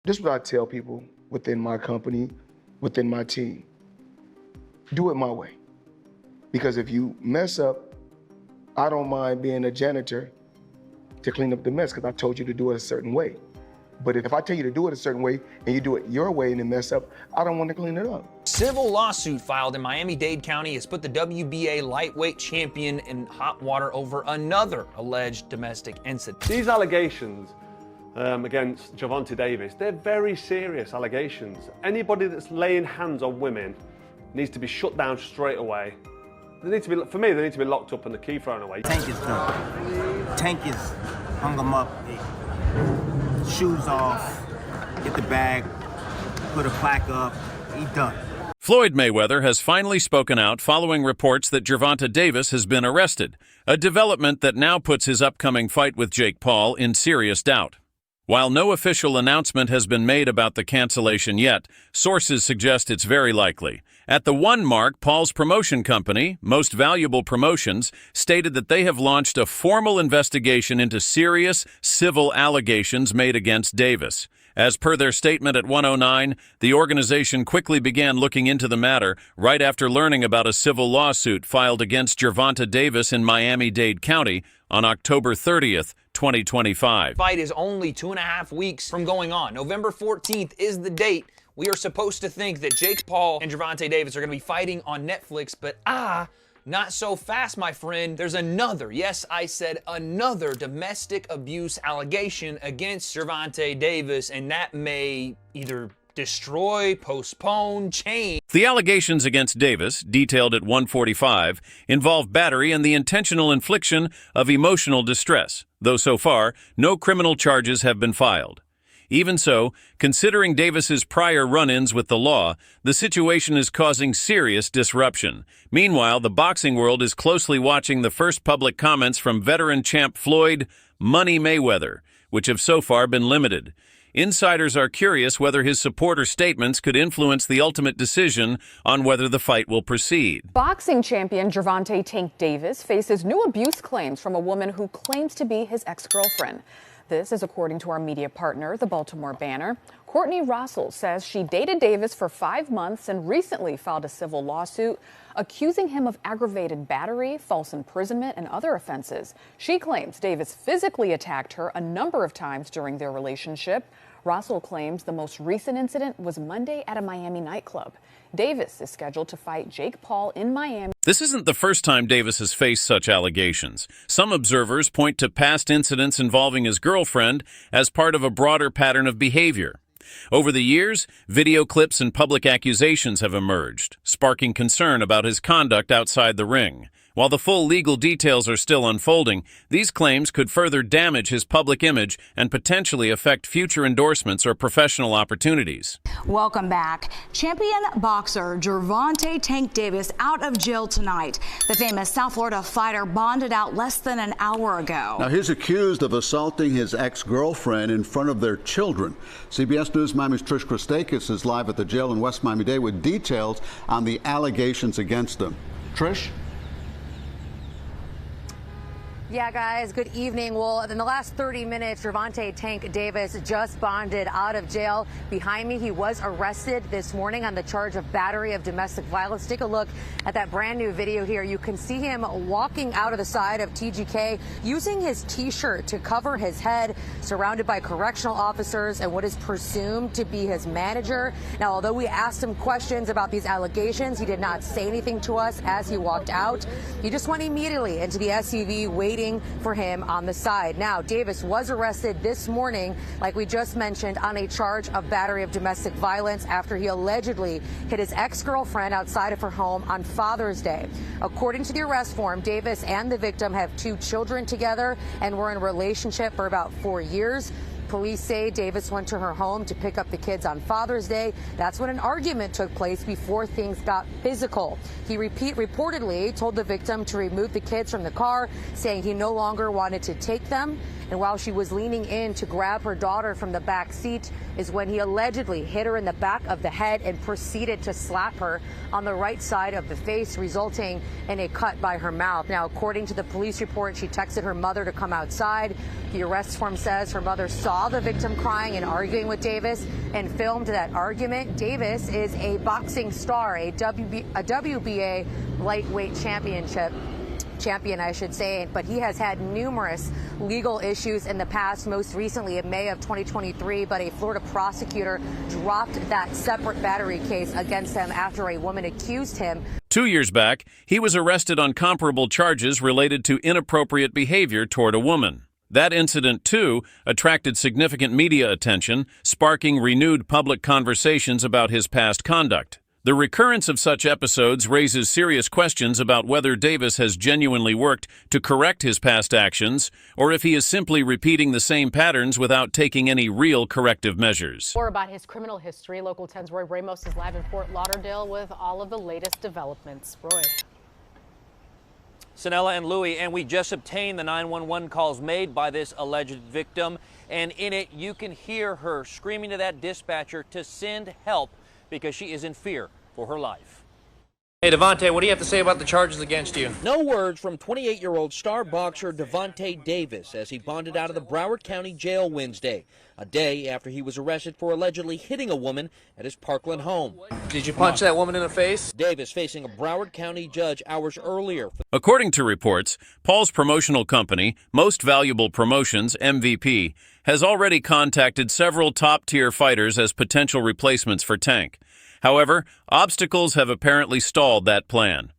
This is what I tell people within my company, within my team. Do it my way. Because if you mess up, I don't mind being a janitor to clean up the mess because I told you to do it a certain way. But if I tell you to do it a certain way and you do it your way and then mess up, I don't want to clean it up. Civil lawsuit filed in Miami-Dade County has put the WBA lightweight champion in hot water over another alleged domestic incident. These allegations against Gervonta Davis, they're very serious allegations. Anybody that's laying hands on women needs to be shut down straight away. They need to be, for me, they need to be locked up and the key thrown away. Tank is done. Tank is hung him up, shoes off, get the bag, put a plaque up, he done. Floyd Mayweather has finally spoken out following reports that Gervonta Davis has been arrested, a development that now puts his upcoming fight with Jake Paul in serious doubt. While no official announcement has been made about the cancellation yet, sources suggest it's very likely. At the 1 mark, Paul's promotion company, Most Valuable Promotions, stated that they have launched a formal investigation into serious civil allegations made against Davis. As per their statement at 1:09, the organization quickly began looking into the matter right after learning about a civil lawsuit filed against Gervonta Davis in Miami-Dade County on October 30th, 2025. Fight is only 2.5 weeks from going on. November 14th is the date. We are supposed to think that Jake Paul and Gervonta Davis are going to be fighting on Netflix, but not so fast, my friend. There's another, yes, I said another domestic abuse allegation against Gervonta Davis, and that may either destroy, postpone, change. The allegations against Davis, detailed at 1:45, involve battery and the intentional infliction of emotional distress, though so far, no criminal charges have been filed. Even so, considering Davis's prior run-ins with the law, the situation is causing serious disruption. Meanwhile, the boxing world is closely watching the first public comments from veteran champ Floyd "Money" Mayweather, which have so far been limited. Insiders are curious whether his supporter statements could influence the ultimate decision on whether the fight will proceed. Boxing champion Gervonta "Tank" Davis faces new abuse claims from a woman who claims to be his ex-girlfriend. This is according to our media partner, the Baltimore Banner. Courtney Russell says she dated Davis for 5 months and recently filed a civil lawsuit accusing him of aggravated battery, false imprisonment, and other offenses. She claims Davis physically attacked her a number of times during their relationship. Russell claims the most recent incident was Monday at a Miami nightclub. Davis is scheduled to fight Jake Paul in Miami. This isn't the first time Davis has faced such allegations. Some observers point to past incidents involving his girlfriend as part of a broader pattern of behavior. Over the years, video clips and public accusations have emerged, sparking concern about his conduct outside the ring. While the full legal details are still unfolding, these claims could further damage his public image and potentially affect future endorsements or professional opportunities. Welcome back. Champion boxer Gervonta "Tank" Davis out of jail tonight. The famous South Florida fighter bonded out less than an hour ago. Now he's accused of assaulting his ex-girlfriend in front of their children. CBS News Miami's Trish Christakis is live at the jail in West Miami-Dade with details on the allegations against him. Trish? Yeah, guys, good evening. Well, in the last 30 minutes, Gervonta "Tank" Davis just bonded out of jail. Behind me, he was arrested this morning on the charge of battery of domestic violence. Take a look at that brand new video here. You can see him walking out of the side of TGK using his T-shirt to cover his head, surrounded by correctional officers and what is presumed to be his manager. Now, although we asked him questions about these allegations, he did not say anything to us as he walked out. He just went immediately into the SUV, waiting for him on the side. Now, Davis was arrested this morning, like we just mentioned, on a charge of battery of domestic violence after he allegedly hit his ex-girlfriend outside of her home on Father's Day. According to the arrest form, Davis and the victim have 2 children together and were in a relationship for about 4 years. Police say Davis went to her home to pick up the kids on Father's Day. That's when an argument took place before things got physical. He reportedly told the victim to remove the kids from the car, saying he no longer wanted to take them. And while she was leaning in to grab her daughter from the back seat is when he allegedly hit her in the back of the head and proceeded to slap her on the right side of the face, resulting in a cut by her mouth. Now, according to the police report, she texted her mother to come outside. The arrest form says her mother saw saw the victim crying and arguing with Davis and filmed that argument. Davis is a boxing star, a WBA lightweight champion, I should say, but he has had numerous legal issues in the past, most recently in May of 2023, but a Florida prosecutor dropped that separate battery case against him after a woman accused him. 2 years back, he was arrested on comparable charges related to inappropriate behavior toward a woman. That incident, too, attracted significant media attention, sparking renewed public conversations about his past conduct. The recurrence of such episodes raises serious questions about whether Davis has genuinely worked to correct his past actions, or if he is simply repeating the same patterns without taking any real corrective measures. More about his criminal history. Local 10's Roy Ramos is live in Fort Lauderdale with all of the latest developments. Roy. Sanella and Louie, and we just obtained the 911 calls made by this alleged victim, and in it you can hear her screaming to that dispatcher to send help because she is in fear for her life. Hey, Devontae, what do you have to say about the charges against you? No words from 28-year-old star boxer Gervonta Davis as he bonded out of the Broward County Jail Wednesday, a day after he was arrested for allegedly hitting a woman at his Parkland home. Did you punch that woman in the face? Davis facing a Broward County judge hours earlier. According to reports, Paul's promotional company, Most Valuable Promotions, MVP, has already contacted several top-tier fighters as potential replacements for Tank. However, obstacles have apparently stalled that plan.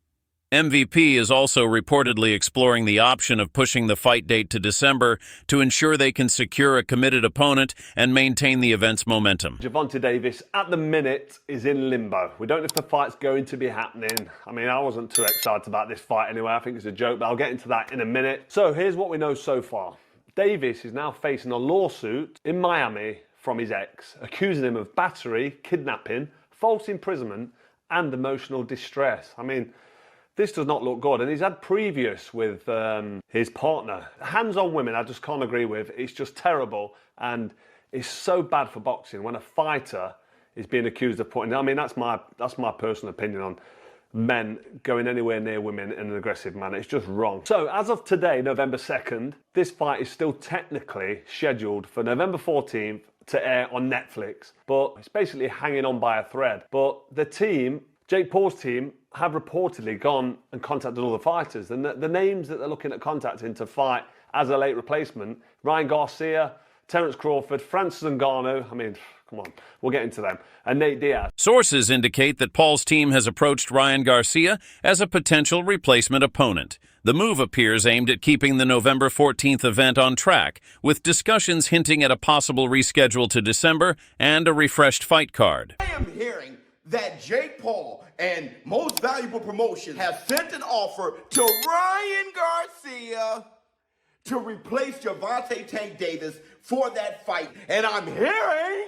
MVP is also reportedly exploring the option of pushing the fight date to December to ensure they can secure a committed opponent and maintain the event's momentum. Gervonta Davis, at the minute, is in limbo. We don't know if the fight's going to be happening. I mean, I wasn't too excited about this fight anyway. I think it's a joke, but I'll get into that in a minute. So here's what we know so far. Davis is now facing a lawsuit in Miami from his ex, accusing him of battery, kidnapping, false imprisonment, and emotional distress. I mean, this does not look good, and he's had previous with his partner. Hands on women, I just can't agree with. It's just terrible, and it's so bad for boxing when a fighter is being accused of putting. I mean, that's my personal opinion on men going anywhere near women in an aggressive manner. It's just wrong. So, as of today, November 2nd, this fight is still technically scheduled for November 14th to air on Netflix, but it's basically hanging on by a thread. But the team, Jake Paul's team, have reportedly gone and contacted all the fighters, and the names that they're looking at contacting to fight as a late replacement: Ryan Garcia, Terence Crawford, Francis Ngannou, I mean, come on, we'll get into them, and Nate Diaz. Sources indicate that Paul's team has approached Ryan Garcia as a potential replacement opponent. The move appears aimed at keeping the November 14th event on track, with discussions hinting at a possible reschedule to December and a refreshed fight card. I am hearing that Jake Paul and Most Valuable Promotions have sent an offer to Ryan Garcia to replace Gervonta Tank Davis for that fight. And I'm hearing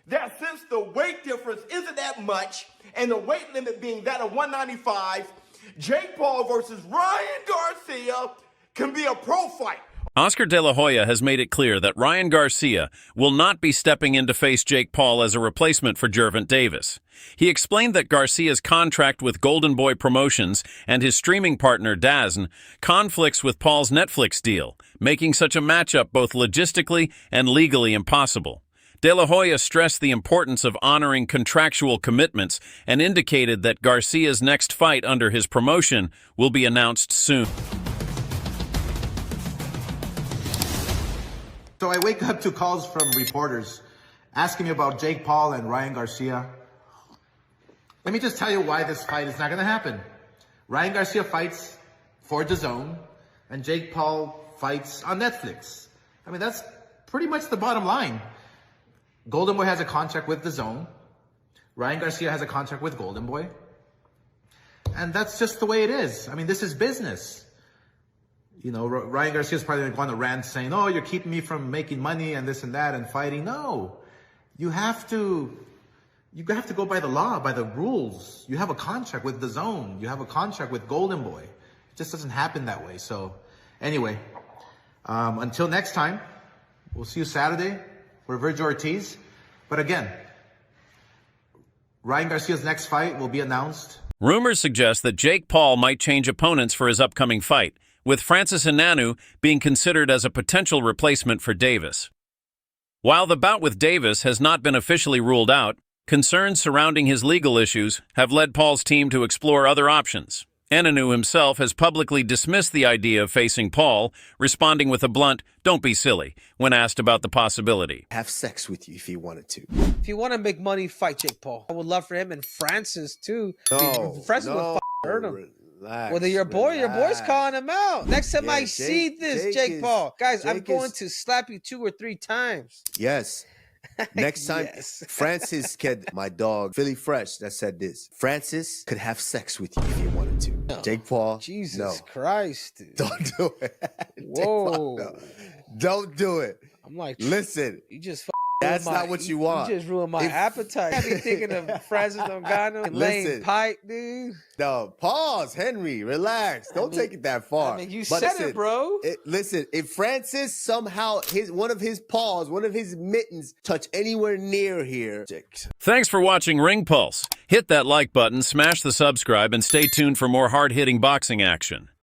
that since the weight difference isn't that much, and the weight limit being that of 195, Jake Paul versus Ryan Garcia can be a pro fight. Oscar De La Hoya has made it clear that Ryan Garcia will not be stepping in to face Jake Paul as a replacement for Gervonta Davis. He explained that Garcia's contract with Golden Boy Promotions and his streaming partner DAZN conflicts with Paul's Netflix deal, making such a matchup both logistically and legally impossible. De La Hoya stressed the importance of honoring contractual commitments and indicated that Garcia's next fight under his promotion will be announced soon. So I wake up to calls from reporters asking me about Jake Paul and Ryan Garcia. Let me just tell you why this fight is not going to happen. Ryan Garcia fights for DAZN, and Jake Paul fights on Netflix. I mean, that's pretty much the bottom line. Golden Boy has a contract with DAZN. Ryan Garcia has a contract with Golden Boy. And that's just the way it is. I mean, this is business. You know, Ryan Garcia's probably going to go on a rant saying, oh, you're keeping me from making money and this and that and fighting. No, you have to go by the law, by the rules. You have a contract with DAZN. You have a contract with Golden Boy. It just doesn't happen that way. So anyway, until next time, we'll see you Saturday for Virgil Ortiz. But again, Ryan Garcia's next fight will be announced. Rumors suggest that Jake Paul might change opponents for his upcoming fight, with Francis Ngannou being considered as a potential replacement for Davis. While the bout with Davis has not been officially ruled out, concerns surrounding his legal issues have led Paul's team to explore other options. Enanu himself has publicly dismissed the idea of facing Paul, responding with a blunt, "Don't be silly," when asked about the possibility. Have sex with you if he wanted to. If you want to make money, fight Jake Paul. I would love for him and Francis too. No, Francis would hurt him. Whether your boy's calling him out. Next time I see this, Jake Paul, guys, I'm going to slap you 2 or 3 times. Yes. Next time, Francis could, my dog, Philly Fresh, that said this. Francis could have sex with you if he wanted to. No. Jake Paul, Jesus Christ. Dude. Don't do it. Whoa. Paul, no. Don't do it. I'm like, listen. You just that's not what you want. You just ruined my appetite. I be thinking of Francis Ngannou and laying pipe, dude. No, pause, Henry. Relax. Don't take it that far. I mean, you said it, bro. Listen, if Francis somehow one of his paws, one of his mittens touch anywhere near here. Thanks for watching Ring Pulse. Hit that like button, smash the subscribe, and stay tuned for more hard-hitting boxing action.